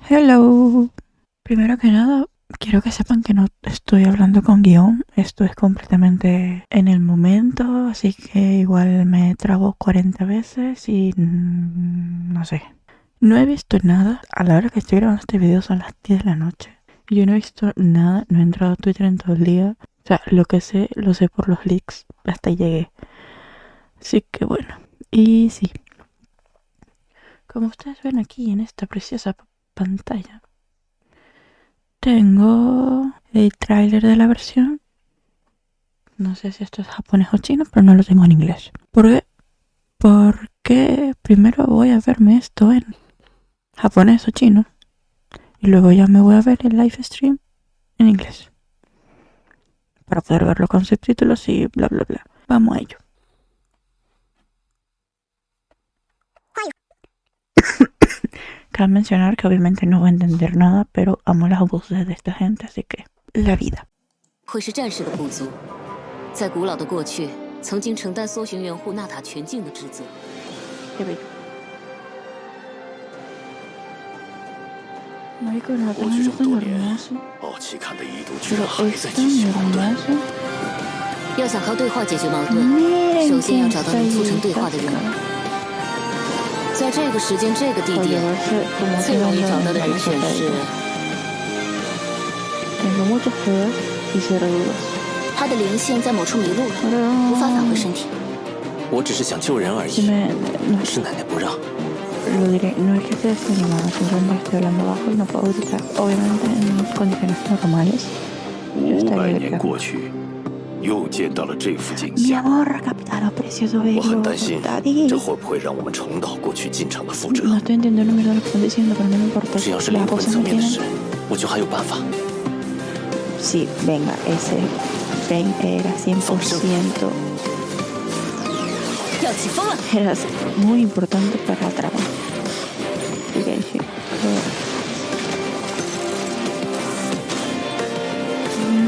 Hello. Primero que nada, quiero que sepan que no estoy hablando con guión. Esto es completamente en el momento, así que igual me trabo 40 veces y no sé. No he visto nada. A la hora que estoy grabando este video son las 10 de la noche. Y yo no he visto nada, no he entrado a Twitter en todo el día. O sea, lo que sé, lo sé por los leaks. Hasta ahí llegué. Así que bueno. Y sí. Como ustedes ven aquí en esta preciosa pantalla, tengo el tráiler de la versión. No sé si esto es japonés o chino, pero no lo tengo en inglés. ¿Por qué? Porque primero voy a verme esto en japonés o chino y luego ya me voy a ver el live stream en inglés para poder verlo con subtítulos y bla bla bla. Vamos a ello. Cabe mencionar que obviamente no voy a entender nada, pero amo las voces de esta gente, así que la vida. 会是战士的部族，在古老的过去，曾经承担搜寻援护纳塔全境的职责。 过去这么多年，傲气看得一度居然还在继续矛盾。要想靠对话解决矛盾，首先要找到能促成对话的人。在这个时间、这个地点，最容易找到的人选是。他的灵线在某处迷路了，无法返回身体。我只是想救人而已，是奶奶不让。 Lo diré, no es que esté desanimada, simplemente estoy hablando bajo y no puedo gritar. Obviamente en condiciones normales. Yo 500 estaría 年 gritando. 过去，又见到了这幅景 Mi 象。 amor, capitano, precioso 我很 bello, 担心， daddy. 这会不会让我们重蹈过去进程的覆辙？ No estoy entendiendo una mierda lo que están diciendo, pero no me importa. 只要是 Las 灵魂 voces 层 me 面的 tienen. 事，我就还有办法。 Sí, venga, ese ven era 100%. 要起风了！ Era muy importante para la trama. Y Genshin.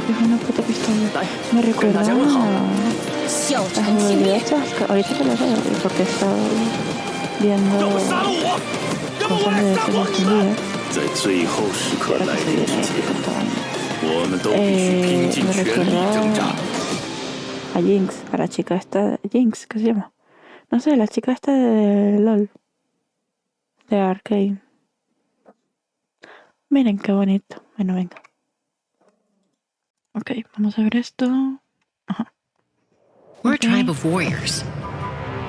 Es una puta pistola. Me recuerda a 小 las 陈轻蔑， modalidades ahorita te lo veo porque he estado viendo cosas de escondidas. 在最后时刻 Pero 来 que se 临 viene 之 esto 前， con todo. 我们都必须拼尽 Me 全力挣扎。 recuerda a Jinx, a la chica esta Jinx, ¿qué se llama? No sé, la chica esta de LOL, de Arcane. Miren qué bonito. Bueno, venga. Ok, vamos a ver esto. Ajá. We're a Okay. tribe of warriors.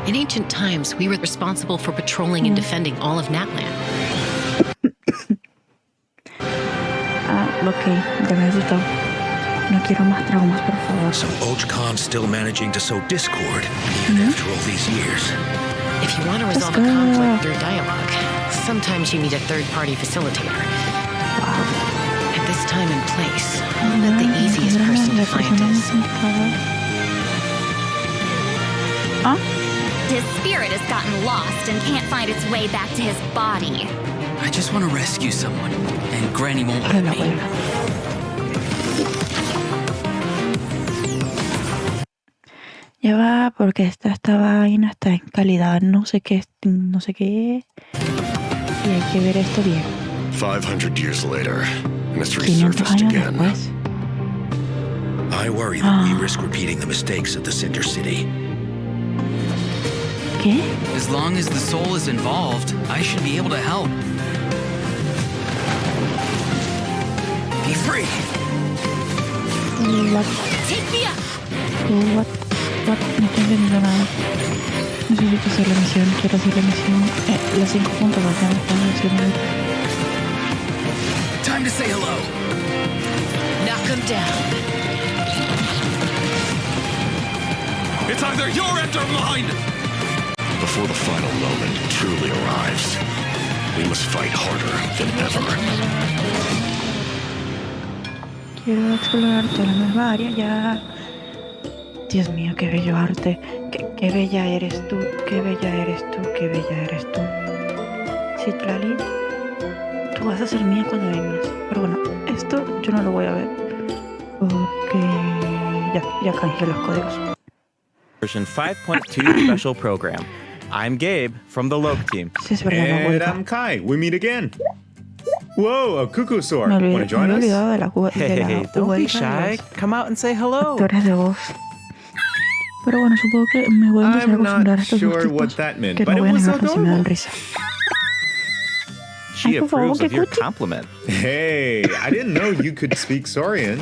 In ancient times, we were responsible for patrolling and defending all of Natland. Ah, ok, ya me he asustado. No quiero más traumas, por favor. So Ojcon's still managing to sow discord, even after all these years. If you want to resolve a conflict through dialogue, sometimes you need a third-party facilitator. At this time and place, I bet the easiest person to find is... Ah, His spirit has gotten lost and can't find its way back to his body. I just want to rescue someone, and Granny won't para let la me. abuela. Ya va, porque esta vaina está en calidad no sé qué, no sé qué. Y hay que ver esto bien. 500 years later, mystery 500 surfaced años again. después. I worry that we risk repeating the mistakes of the Cinder City. ¿Qué? As long as the soul is involved, I should be able to help. Be free! What? Take me up. What? What? No estoy entendiendo nada. Necesito hacer la misión, quiero hacer la misión. Las 5 puntos acá me están diciendo. Time to say hello! Knock him down. It's either your end or mine! Before the final moment truly arrives, we must fight harder than ever. Quiero explorar toda la nueva área ya. Dios mío, qué bello arte. Qué bella eres tú, qué bella eres tú, qué bella eres tú. Citrali, tú vas a ser mía cuando vengas. Pero bueno, esto yo no lo voy a ver. Porque ya canjeé los códigos. Version 5.2 special program. I'm Gabe from the Loke team. Sí, es verdad, no And vuelvo. I'm Kai. We meet again. Whoa, a cuckoosaur. Me Want to join había us? olvidado de la Hey, don't be vuelta de shy. los Come out and say hello. actores de voz. Pero bueno, supongo que me voy a empezar a I'm acostumbrar a not estos dos sure what tipos that meant, que but no it voy a was negar que sí me dan adorable. risa. She Ay, por favor, approves que of your cuchi. compliment. Hey, I didn't know you could speak Saurian.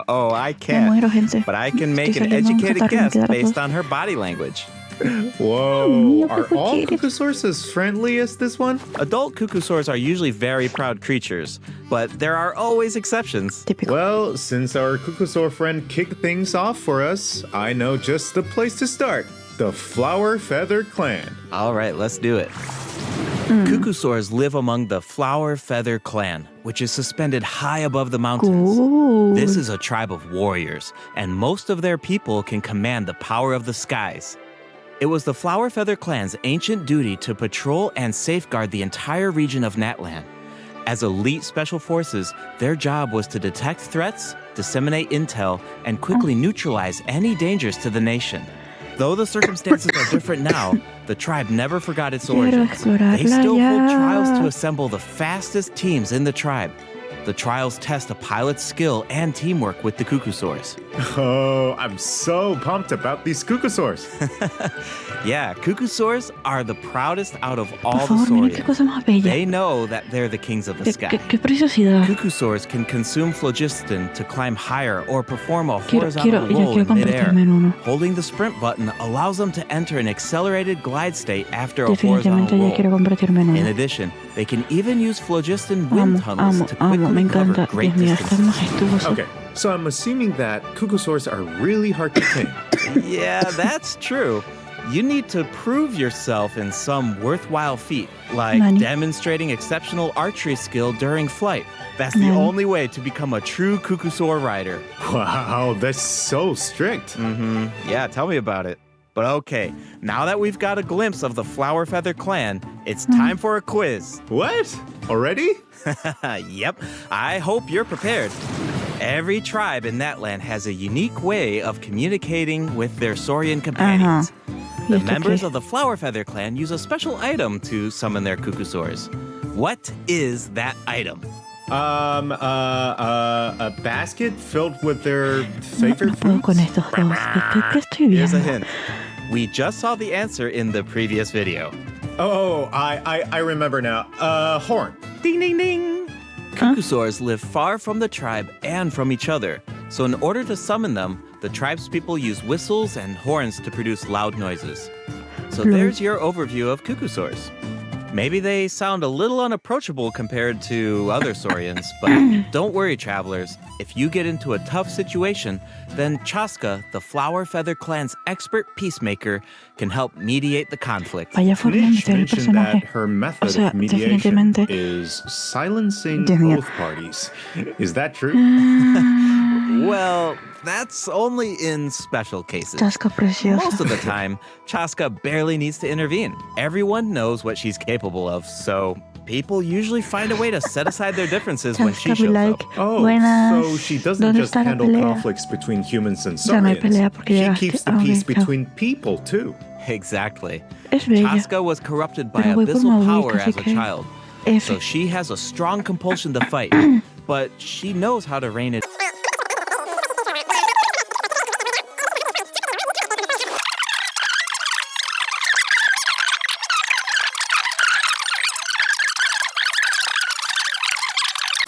Oh, I Me can't. muero, gente. But I can Estoy make an saliendo un educated catarro, me guess queda la based tos. on her body language. Whoa, Mío, are qué all cuchillo. cuckoosaurs as friendly as this one? Adult cuckoosaurs are usually very proud creatures, but there are always exceptions. Típico. Well, since our cuckoosaur friend kicked things off for us, I know just the place to start. The Flower Feather Clan. All right, let's do it. Cuckoosaurs live among the Flower Feather Clan, which is suspended high above the mountains. Cool. This is a tribe of warriors, and most of their people can command the power of the skies. It was the Flower Feather Clan's ancient duty to patrol and safeguard the entire region of Natlan. As elite special forces, their job was to detect threats, disseminate intel, and quickly neutralize any dangers to the nation. Though the circumstances are different now, the tribe never forgot its origins. explorar They la still hold ya. trials to assemble the fastest teams in the tribe. The trials test a pilot's skill and teamwork with the cuckoosaurs. Oh, I'm so pumped about these cuckoosaurs. Yeah, cuckoosaurs are the proudest out of all Por the favor, miren qué saurians. cosa más bella. They know that they're the kings of the Qué, sky. qué preciosidad. Cuckoosaurs can consume phlogiston to climb higher or perform a Quiero, horizontal ya roll quiero in midair. convertirme en uno. Holding the sprint button allows them to enter an accelerated glide state after a Definitivamente horizontal ya quiero roll. convertirme en In uno. addition, they can even use phlogiston wind Amo, tunnels amo, to amo. quickly Me cover encanta. great Dios mío, es tan distances. majestuoso. Okay, so I'm assuming that cuckoosaurs are really hard to tame. Yeah, that's true. You need to prove yourself in some worthwhile feat, like Nani? demonstrating exceptional archery skill during flight. That's the Nani? only way to become a true cuckoosaur rider. Wow, that's so strict. Yeah, tell me about it. But okay, now that we've got a glimpse of the Flower Feather Clan, it's time for a quiz. What? Already? Yep, I hope you're prepared. Every tribe in that land has a unique way of communicating with their Saurian companions. ¿Y The esto members qué? of the Flower Feather Clan use a special item to summon their cuckoosaurs. What is that item? A basket filled with their No favorite puedo con foods? estos dos. ¿Qué estoy Here's a viendo? hint. We just saw the answer in the previous video. Oh, I remember now. Horn. Ding, ding, ding. Cuckoosaurs live far from the tribe and from each other. So in order to summon them, the tribe's people use whistles and horns to produce loud noises. So there's your overview of cuckoosaurs. Maybe they sound a little unapproachable compared to other saurians, but don't worry, travelers. If you get into a tough situation, then Chaska, the Flower Feather Clan's expert peacemaker, can help mediate the conflict. Vaya forma de Nish meter el mentioned that personaje. her method O sea, of mediation definitivamente- is silencing Dios mío. both parties. Is that true? Well, that's only in special cases. Chasca preciosa. Most of the time, Chaska barely needs to intervene. Everyone knows what she's capable of, so people usually find a way to set aside their differences when she Chaska be shows like, up. Oh, buenas. so she doesn't ¿Dónde just está la handle pelea? conflicts between humans and Ya no hay pelea saurians. porque She llegaste. keeps the Ah, ok, peace chao. between people too. Exactly. Es bella. Chaska was corrupted by Pero voy por abyssal Maui, power así as a que- child, F. so she has a strong compulsion to fight, but she knows how to rein it.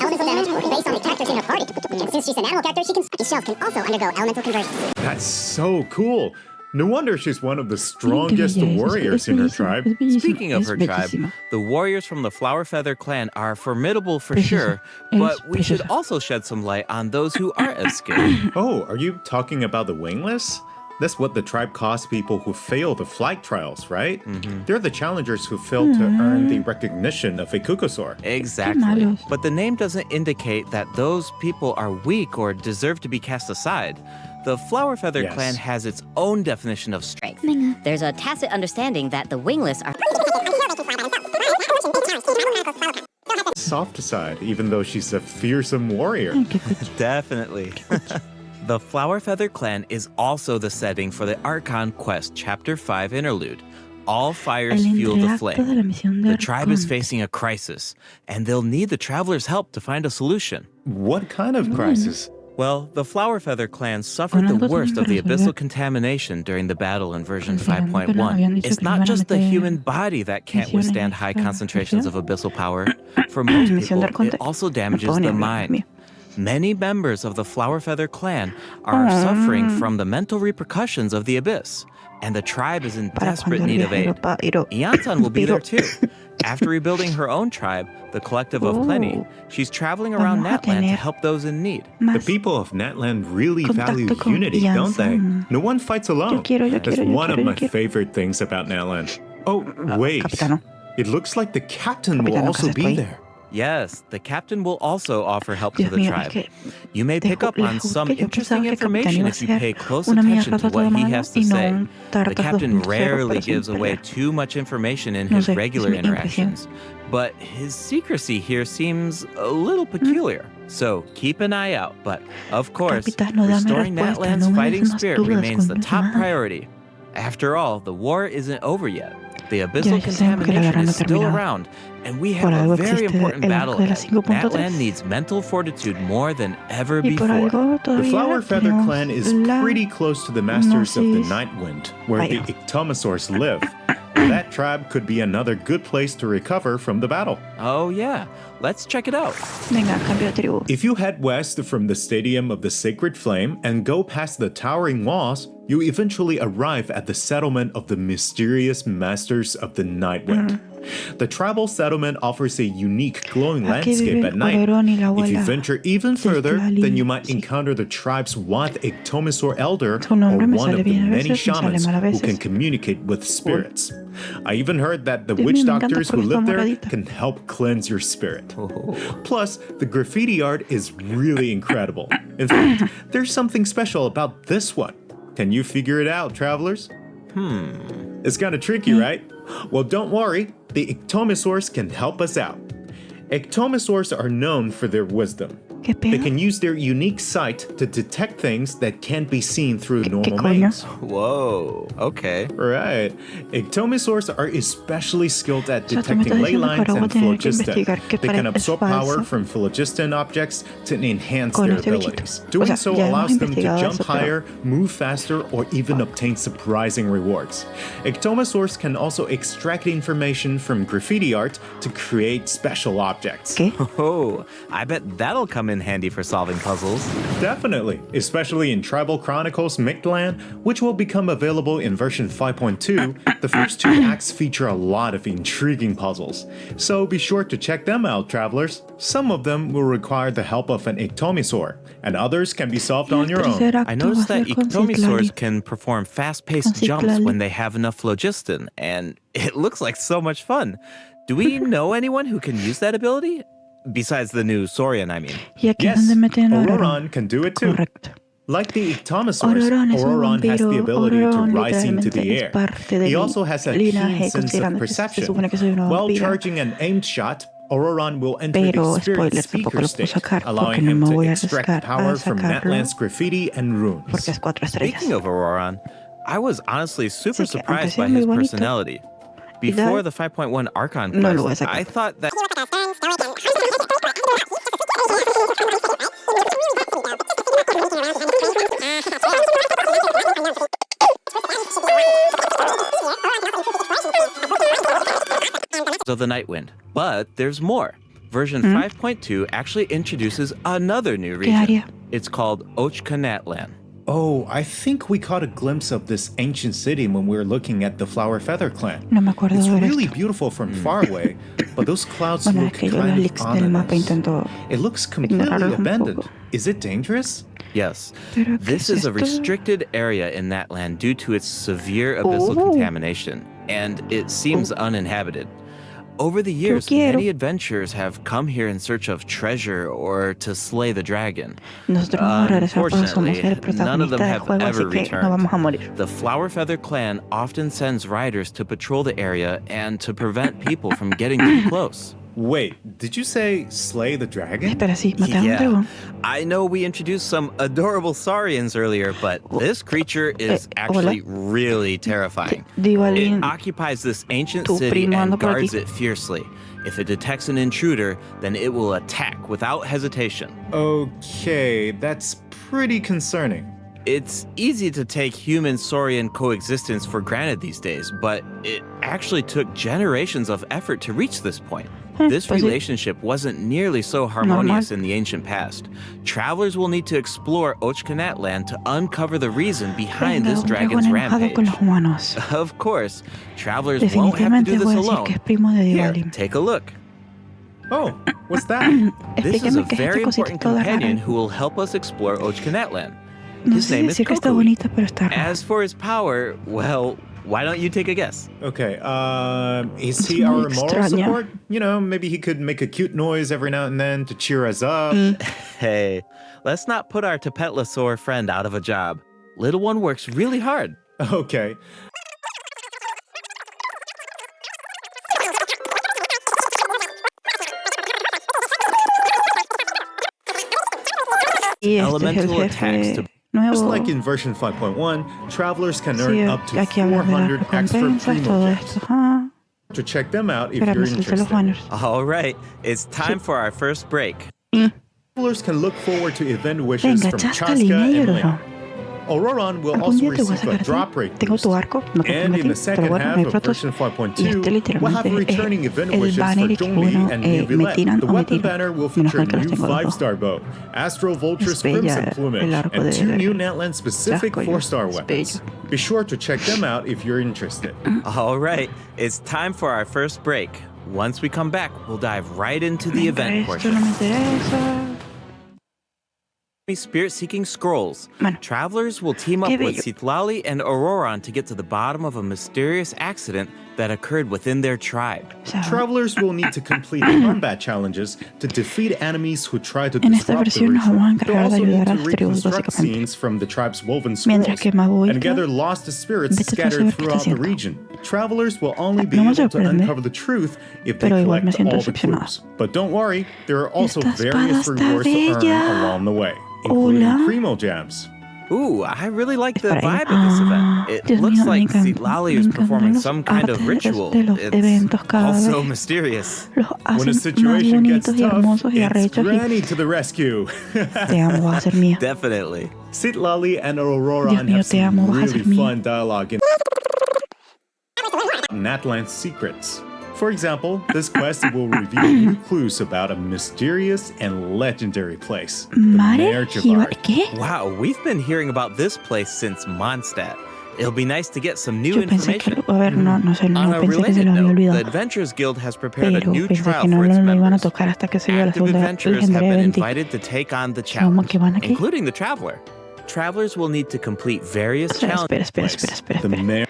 Elemental damage will be based on the characters in her party. And since she's an animal character, these shells can also undergo elemental conversion. That's so cool. No wonder she's one of the strongest bella es, warriors in her tribe. es bellísima, Speaking of es her tribe, bellísima. the warriors from the Flower Feather Clan are formidable for Preciosa. sure, Es but we should preciosa. also shed some light on those who aren't as skilled. Oh, are you talking about the wingless? That's what the tribe calls people who fail the flight trials, right? They're the challengers who fail to earn the recognition of a cuckoosaur. Exactly. malos. But the name doesn't indicate that those people are weak or deserve to be cast aside. The Flower Feather Yes. Clan has its own definition of strength. There's a tacit understanding that the wingless are Soft side, even though she's a fearsome warrior. Qué cuchi. Definitely. The Flower Feather Clan is also the setting for the Archon Quest Chapter 5 interlude. All fires El fuel the entreacto de la flame. misión de The tribe is Arcón. facing a crisis, and they'll need the travelers' help to find a solution. What kind of crisis? Well, the Flower Feather clan suffered the Algo worst of the tienen que abyssal resolver. contamination during the battle in version Considerando que no habían 5.1. dicho It's que le not iban a just the meter human body that can't misiones withstand high extra, concentrations of misión. abyssal power. For most Misión de people, Arconte. it also damages Pone, the Dios mind. mío. Many members of the Flower Feather clan are suffering from the mental repercussions of the abyss, and the tribe is in Para desperate cuando el need of aid. viajero pa Iro. Iansan will be there Piro. too. After rebuilding her own tribe, the Collective of Plenty, Oh. she's traveling around Vamos a Natland to tener help those in need. The Más. people of Natland really Contacto value con unity, don't they? Jansen. No one fights alone. Yo That's quiero, one of my yo quiero. favorite things about Natland. Oh, wait. Capitano. It looks like the captain will Capitano, also ¿qué be haces tú ahí? there. Yes, the captain will also offer help Dios to the mío, es tribe. que You may te pick up ju- on les juro some que yo interesting pensaba que Capitán information iba a if you ser pay close una attention mierda to toda what he mala has to y no say. un The Tartas captain 2.0, rarely pero sin gives away pelear. too much information in No his sé, es regular mi impresión. interactions, but his secrecy here seems a little peculiar. So keep an eye out. But of course, Capitano, dame restoring respuesta, Natland's no me des fighting más spirit dudas, remains the coño de top madre. priority. After all, the war isn't over yet. The Ya, abyssal ya sabemos que la contamination guerra no is still terminado. around, and we Por have a algo very existe important el battle arco de la ahead. 5.3. Natland needs mental fortitude more than ever Y por before. algo The todavía Flower Feather tenemos clan is la pretty close to the Masters of the Gnosis. Nightwind, where the Vaya. Ictomosaurs live. That tribe could be another good place to recover from the battle. Oh yeah, let's check it out. Venga, cambio de tribu. If you head west from the Stadium of the Sacred Flame and go past the towering walls, you eventually arrive at the settlement of the mysterious Masters of the Nightwind. The tribal settlement offers a unique glowing Aquí landscape vive at night. Oberón y la If you abuela. venture even Sí, further, Lali, then you might sí. encounter the tribe's wild Ictomosaur elder, Su or nombre me one sale of the bien a many veces, me sale shamans mal a who veces. can communicate with spirits. I even heard that the Dios witch mío, me encanta doctors who porque está live there moradita. can help cleanse your spirit. Plus, the graffiti art is really incredible. In fact, there's something special about this one. Can you figure it out, travelers? It's kind of tricky, right? Well, don't worry. The Ictomosaurs can help us out. Ictomosaurs are known for their wisdom. ¿Qué They pedo? can use their unique sight to detect things that can't be seen through ¿Qué normal coño? means. Whoa, okay. Right. Ictomosaurs are especially skilled at O sea, tú me detecting estás ley diciendo que lines ahora voy a and tener que phlogiston. investigar qué They can pared es absorb power falsa from phlogiston objects to enhance con their este bichito. abilities. O Doing sea, so ya hemos allows them to investigado jump eso, pero higher, move faster, or even obtain surprising rewards. Ictomosaurs can also extract information from graffiti art to create special objects. ¿Qué? Oh, I bet that'll come in handy for solving puzzles. Definitely, especially in Tribal Chronicles Mictland, which will become available in version 5.2. The first two acts feature a lot of intriguing puzzles, so be sure to check them out, travelers. Some of them will require the help of an Ictomosaur, and others can be solved on your own. Tercer acto I va a noticed that ser con Ictomosaurs Citlali. can perform fast-paced Con jumps Citlali. when they have enough phlogiston, and it looks like so much fun. Do we know anyone who can use that ability? Besides the new Saurian, I mean. Y aquí es Yes, donde meten a Auroron can do it too. Correcto. Like the Ictomosaurs, Auroron es un Auroron has the vampiro. ability to Auroron rise into the literalmente es air. parte de He mi also has a linaje, keen sense of considerando que se perception. supone que soy una While vampira. charging an aimed shot, Auroron will enter Pero, the spirit spoiler, tampoco speaker lo puedo state, sacar allowing porque no him me to voy a extract arriesgar power a from sacarlo Natland's graffiti and runes. porque es 4 estrellas. Speaking of Auroron, I was honestly super Así que, surprised aunque sea by muy his bonito, personality. y Before tal, the 5.1 Archon no lo voy a quest, sacar. I thought that of the Nightwind. But there's more. Version 5.2 actually introduces another new ¿Qué área? region. It's called Ochka Natlan. Oh, I think we caught a glimpse of this ancient city when we were looking at the Flower Feather clan. No me acuerdo It's de ver really esto. beautiful from far away, but those clouds Bueno, es look que yo los kind leaks of del mapa ominous. intento It looks completely ignorarlos un abandoned. poco. Is it dangerous? Yes, Pero, ¿qué this es is a esto? restricted area in Natlan due to its severe abyssal Oh. contamination, and it seems uninhabited. Over the years, quiero. many adventurers have come here in search of treasure or to slay the dragon. Nosotros vamos a regresar porque somos Unfortunately, el none of them protagonista del have juego, ever así que returned. no vamos a morir. The Flower Feather clan often sends riders to patrol the area and to prevent people from getting too close. Wait, did you say slay the dragon? Espera, sí, maté a un Yeah, dragón. I know we introduced some adorable saurians earlier, but this creature is actually really terrifying. It occupies this ancient city and guards it fiercely. If it detects an intruder, then it will attack without hesitation. Okay, that's pretty concerning. It's easy to take human-saurian coexistence for granted these days, but it actually took generations of effort to reach this point. This relationship wasn't nearly so harmonious in the ancient past. Travelers will need to explore Ochkanat land to uncover the reason behind this dragon's rampage. Of course, travelers won't have to do this alone. Here, take a look. Oh, what's that? This is a very important companion who will help us explore Ochkanat land. His name is Kokui. As for his power, well, why don't you take a guess? Okay, is he our moral support? You know, maybe he could make a cute noise every now and then to cheer us up. Hey, let's not put our Tapetlosaur friend out of a job. Little one works really hard. Okay. Elemental attacks to Just like in version 5.1, travelers can earn up to 400 extra primo gems. To check them out if you're interested. All right, it's time for our first break. Travelers can look forward to event wishes from Chaska and Link. Auroran will also receive a drop rate boost. And in the second half of version 5.2, we'll have returning event wishes for Zhongli and Neuvillette. The weapon banner will feature a new 5-star bow, Astro Vulture's Crimson Plumage, and 2 new Netland-specific 4-star weapons. Be sure to check them out if you're interested. All right, it's time for our first break. Once we come back, we'll dive right into the event portion. Spirit-seeking scrolls. Travelers will team up with Citlali and Auroran to get to the bottom of a mysterious accident that occurred within their tribe. Travelers will need to complete combat challenges to defeat enemies who try to disrupt the ritual. They'll also need to reconstruct scenes from the tribe's woven scrolls and gather lost spirits scattered throughout the region. Travelers will only be able to uncover the truth if they collect all the clues. But don't worry, there are also various rewards to earn along the way, including primo gems. Ooh, I really like the vibe of this event. It looks like Citlali is performing some kind of ritual. It's also mysterious. When a situation gets tough, it's Granny to the rescue. Definitely. Citlali and Auroran have some really fun dialogue in Natland's secrets. For example, this quest will reveal new clues about a mysterious and legendary place, the Mare Javard. Wow, we've been hearing about this place since Mondstadt. It'll be nice to get some new information. On a related note, the Adventurers Guild has prepared a new trial for its members. Active adventurers have been invited to take on the challenge, including the Traveler. Travelers will need to complete various challenges. The Mare...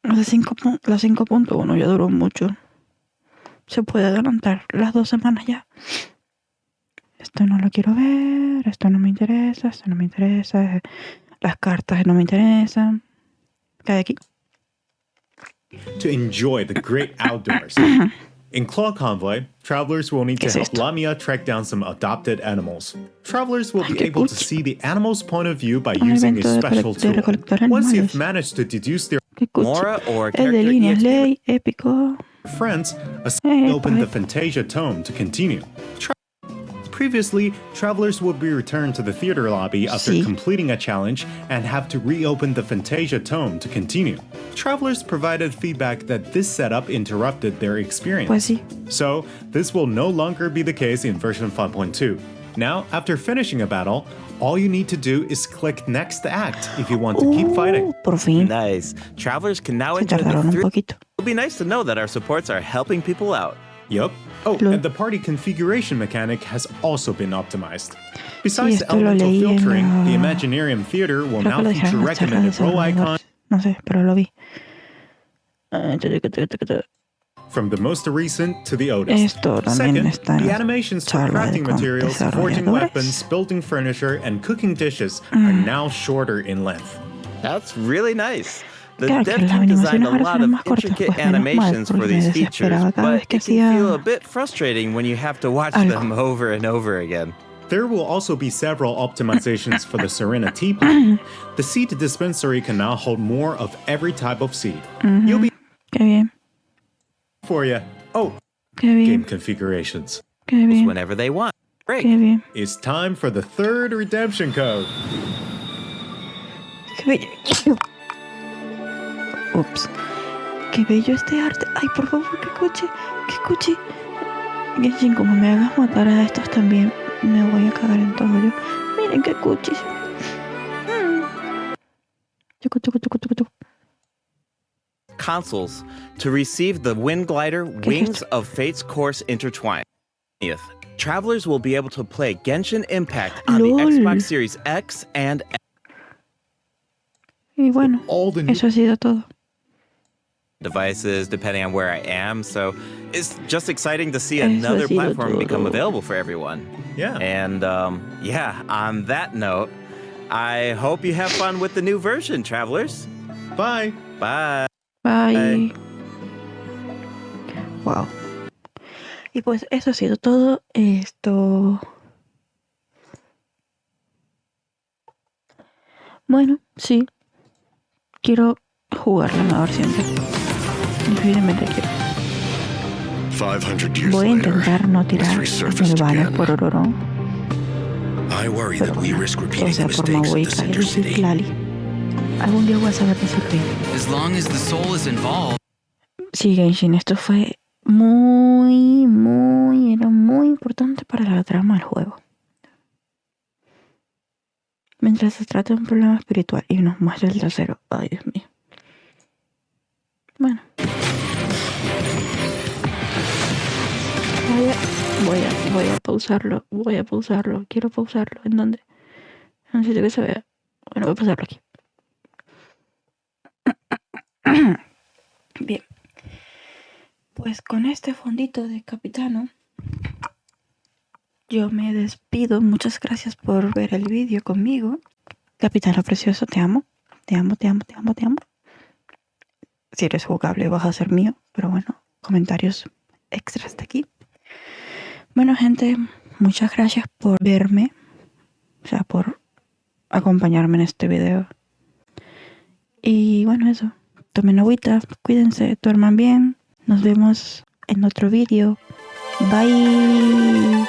La 5.1 ya duró mucho. Se puede adelantar las 2 semanas ya. Esto no lo quiero ver, esto no me interesa, esto no me interesa, las cartas no me interesan. ¿Qué hay aquí? To enjoy the great outdoors. In Claw Convoy, travelers will need to help Lamia track down some adopted animals. Travelers will be able to see the animal's point of view by using a special tool. Once you've managed to deduce their Mora or friends, open the Fantasia Tome to continue. Previously, travelers would be returned to the theater lobby after completing a challenge and have to reopen the Fantasia Tome to continue. Travelers provided feedback that this setup interrupted their experience. So, this will no longer be the case in version 5.2. Now, after finishing a battle, all you need to do is click Next Act if you want to keep fighting. Por fin. Nice. Travelers can now enjoy the thrill. It'll be nice to know that our supports are helping people out. Yup. Oh, and the party configuration mechanic has also been optimized. Besides the elemental filtering, the Imaginarium Theater will now feature recommended role icons from the most recent to the oldest. Second, the animations for crafting materials, forging weapons, building furniture, and cooking dishes are now shorter in length. That's really nice. The Claro que dev las team designed animaciones a ahora lot son of más cortas, intricate pues menos mal, animations for porque me these features, desesperaba cada but vez que it can feel a hacía bit frustrating when you have to watch algo. them over and over again. There will also be several optimizations for the Serena tea plant. The seed dispensary can now hold more of every type of seed. You'll be Qué bien, for you. Oh, qué bien, game configurations. qué bien, Whenever they want. Break. qué bien. It's time for the third redemption code. Qué bello. Ups. Qué bello este arte. Ay, por favor, que escuche. Genshin, como me hagas matar a estos también, me voy a cagar en todo yo. Miren qué cuchis. Tucu. Consoles to receive the Wind Glider Wings of Fate's Course Intertwined. Travelers will be able to play Genshin Impact on the LOL. Xbox Series X and Y bueno, All the new eso ha sido todo. devices depending on where I am, so it's just exciting to see Eso ha another sido platform become todo. available for everyone. Yeah. And yeah, on that note, I hope you have fun with the new version, travelers. Bye. Bye. Bye. Wow. Y pues eso ha sido todo. Bueno, sí. Quiero jugar la nueva versión. Definitivamente quiero. 500 years Voy a later, intentar no tirar resurfaced balas again. por Ororón. I worry Pero that we bueno, risk o repeating sea, the por mistakes Maui of the caer Cinder y City. Citlali. Algún día voy a saber decir bien. As long as the soul is involved. Sí, Genshin, esto fue era muy importante para la trama del juego. Mientras se trata de un problema espiritual y nos muestra el trasero. Ay, Dios mío. Bueno. Voy a pausarlo. Quiero pausarlo. ¿En dónde? En un sitio que se vea. Bueno, voy a pausarlo aquí. Bien. Pues con este fondito de Capitano, yo me despido. Muchas gracias por ver el vídeo conmigo. Capitano precioso, te amo. Te amo. Si eres jugable vas a ser mío. Pero bueno, comentarios extras de aquí. Bueno, gente, muchas gracias por verme. O sea, por acompañarme en este video. Y bueno, eso. Tomen agüita, cuídense, duerman bien. Nos vemos en otro vídeo. Bye.